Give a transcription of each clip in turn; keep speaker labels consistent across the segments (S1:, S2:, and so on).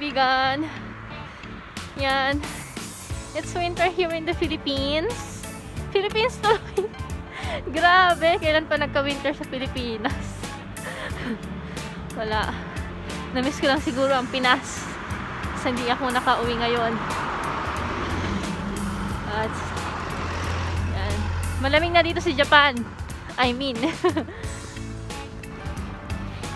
S1: kaibigan. Yan. It's winter here in the Philippines. Philippines tuloy. Grabe, kailan pa nagka-winter sa Pilipinas? Wala. Namiss ko lang siguro ang Pinas. Kasi hindi ako nakauwi ngayon. At yan. Malamig na dito sa Japan. I mean.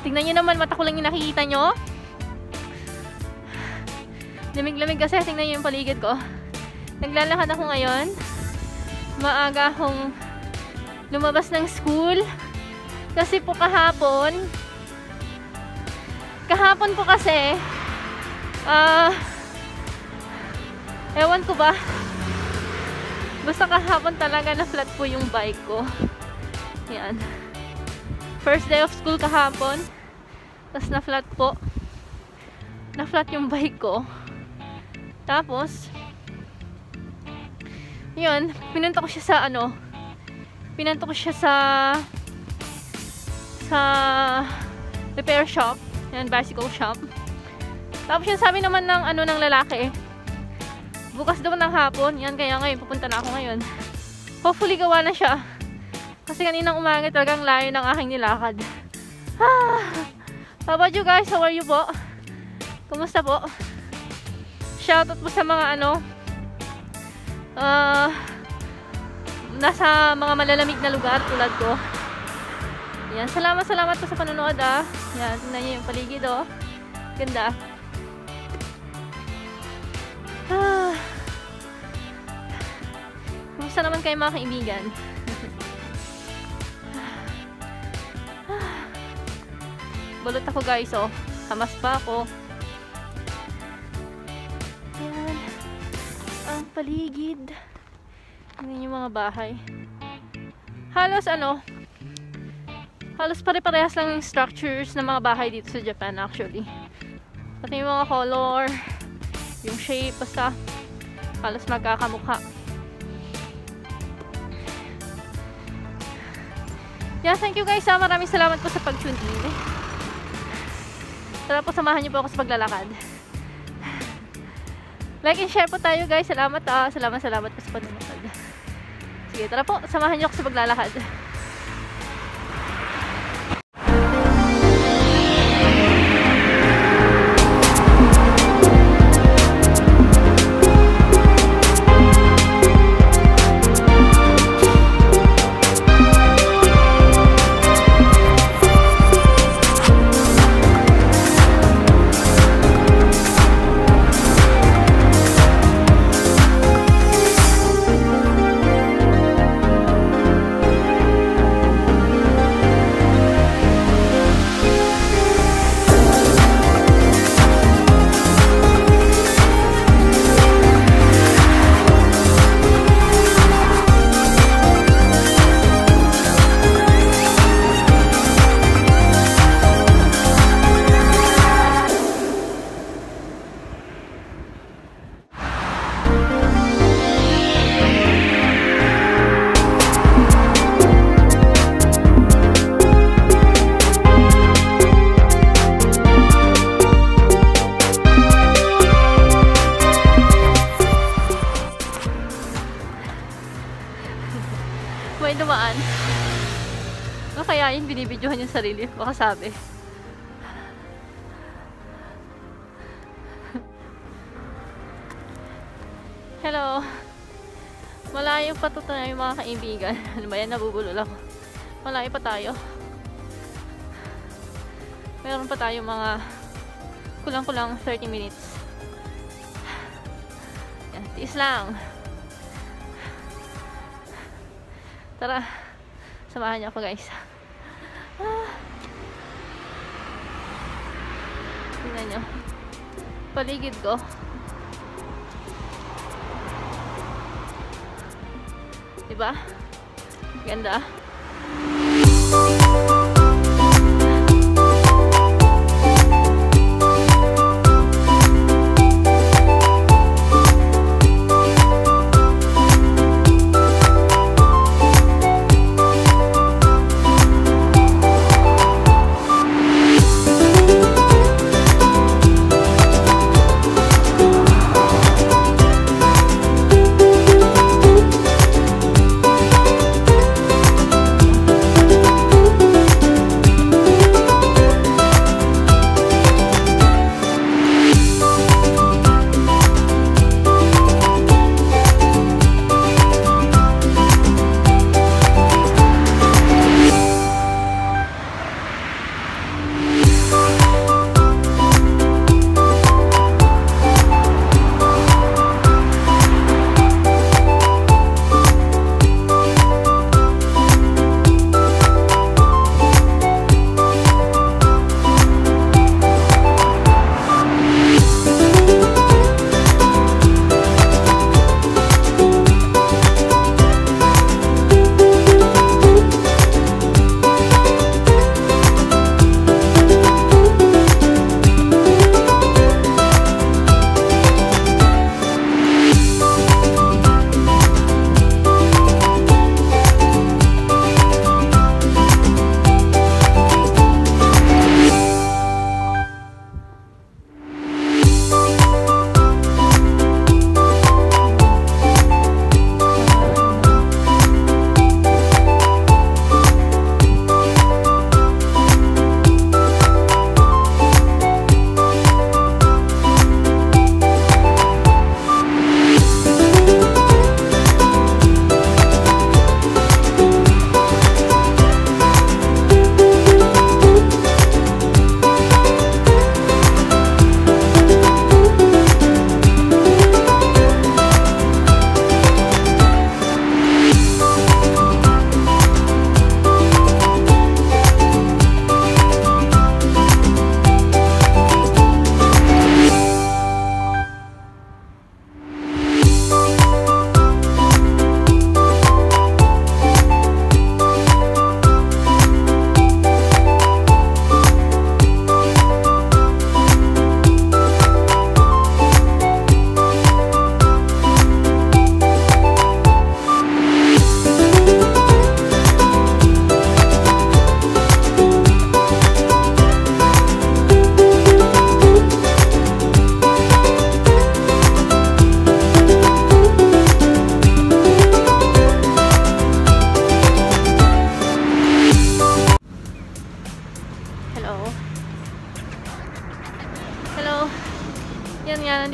S1: Tingnan nyo naman, mata ko lang yung nakikita nyo. Lamig-lamig kasi, tingnan nyo yung paligid ko. Naglalakad ako ngayon. Maaga akong lumabas ng school. Kasi po kahapon po kasi ewan ko ba, basta kahapon talaga na flat po yung bike ko. Yan. First day of school kahapon. Tapos na flat po. Na flat yung bike ko. Tapos yun, pinunta ko siya sa pinunta ko siya sa repair shop. Yan, bicycle shop. Tapos yung sabi naman ng lalaki, bukas daw ng hapon. Yan, kaya ngayon pupunta na ako ngayon. Hopefully gawa na siya. Kasi kaninang umaga talagang layo ng aking nilakad. How about you guys? How are you po? Kumusta po? Shoutout po sa mga nasa mga malalamig na lugar tulad ko. Yan, salamat po sa panonood Yan, tingnan niyo yung paligid Ganda. Kumusta naman kayo mga kaibigan? Balot ako guys Hamas pa ako. Yan. Ang paligid. Tingnan yung mga bahay. Halos pare-parehas lang yung structures ng mga bahay dito sa Japan actually. Pati yung mga color, yung shape, basta halos magkakamukha. Yeah, thank you guys maraming salamat po sa pag-tune in. Tara po, samahan niyo po ako sa paglalakad. Like and share po tayo guys. Salamat salamat po sa panonood. Sige, tara po, samahan niyo ako sa paglalakad. May dumaan. Ano kaya yung binibidyohan yung sarili? Baka sabi. Hello. Malayo pa to tayo mga kaibigan. Ano ba yan? Nabubulol ako. Malayo pa tayo. Meron pa tayo mga kulang-kulang 30 minutes. Yan, tiis lang. Tara, samahan niyo ako guys. Tingnan niyo. Paligid ko. Diba? Ganda.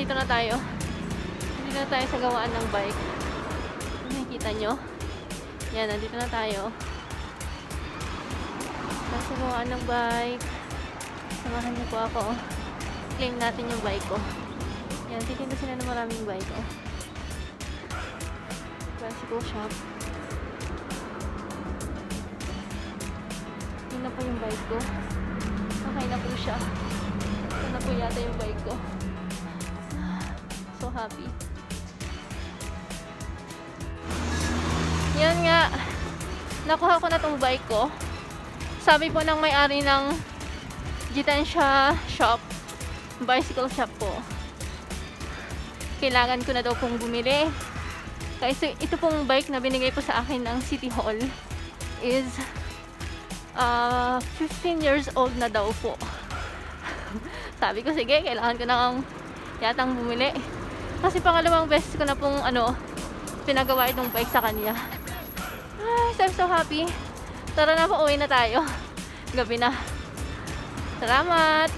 S1: nandito na tayo. Nandito na tayo sa gawaan ng bike. Nakikita nyo? Yan, nandito na tayo. Sa gawaan ng bike. Samahan niyo po ako. Claim natin yung bike ko. Yan, titinda sila ng maraming bike. Oh. Bicycle shop. Yun na po yung bike ko. Okay na po siya. Ito na po yata yung bike ko. So happy. Yan nga. Nakuha ko na tong bike ko. Sabi po ng may-ari ng Jitensha shop, bicycle shop po, kailangan ko na daw pong bumili. Kasi ito pong bike na binigay po sa akin ng City Hall is 15 years old na daw po. Sabi ko, sige, kailangan ko na yatang bumili. Kasi pangalawang beses ko na pong pinagawa itong bike sa kanya. Ay, I'm so happy. Tara na po, uwi na tayo. Gabi na. Salamat!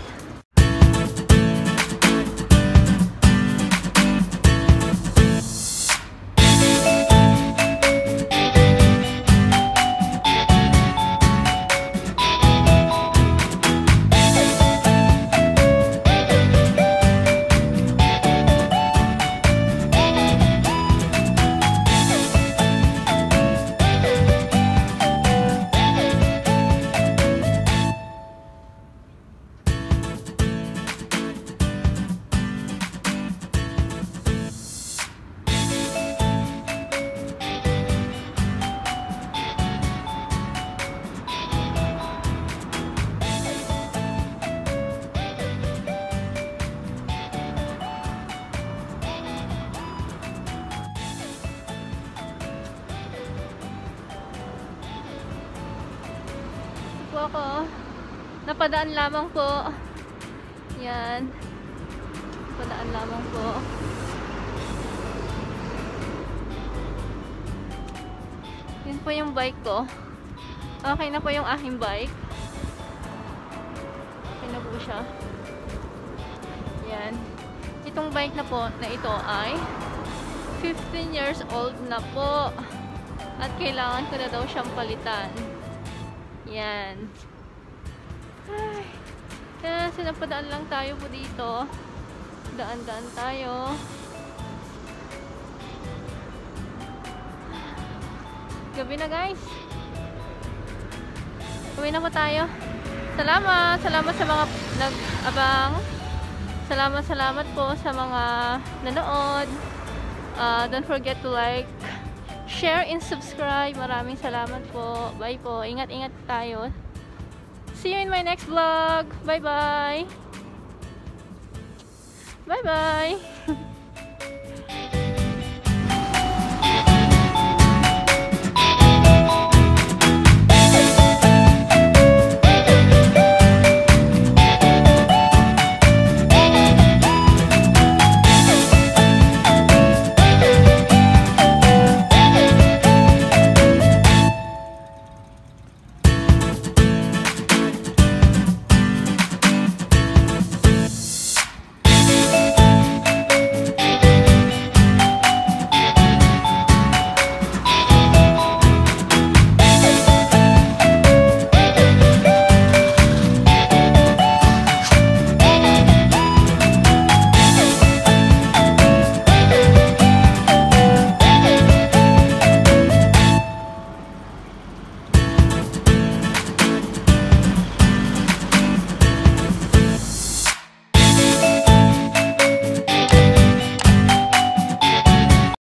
S1: Ako. Napadaan lamang po. Yan. Napadaan lamang po. Yun po yung bike ko. Okay na po yung aking bike. Okay na po siya. Yan. Itong bike na po na ito ay 15 years old na po. At kailangan ko na daw siyang palitan. Yan. Ay. Yan, sinapadaan lang tayo po dito. Daan-daan tayo. Gabi na, guys. Uwi na po tayo. Salamat! Salamat sa mga nag-abang. Salamat po sa mga nanood. Don't forget to like, share and subscribe. Maraming salamat po. Bye po. Ingat-ingat tayo. See you in my next vlog. Bye-bye. Bye-bye.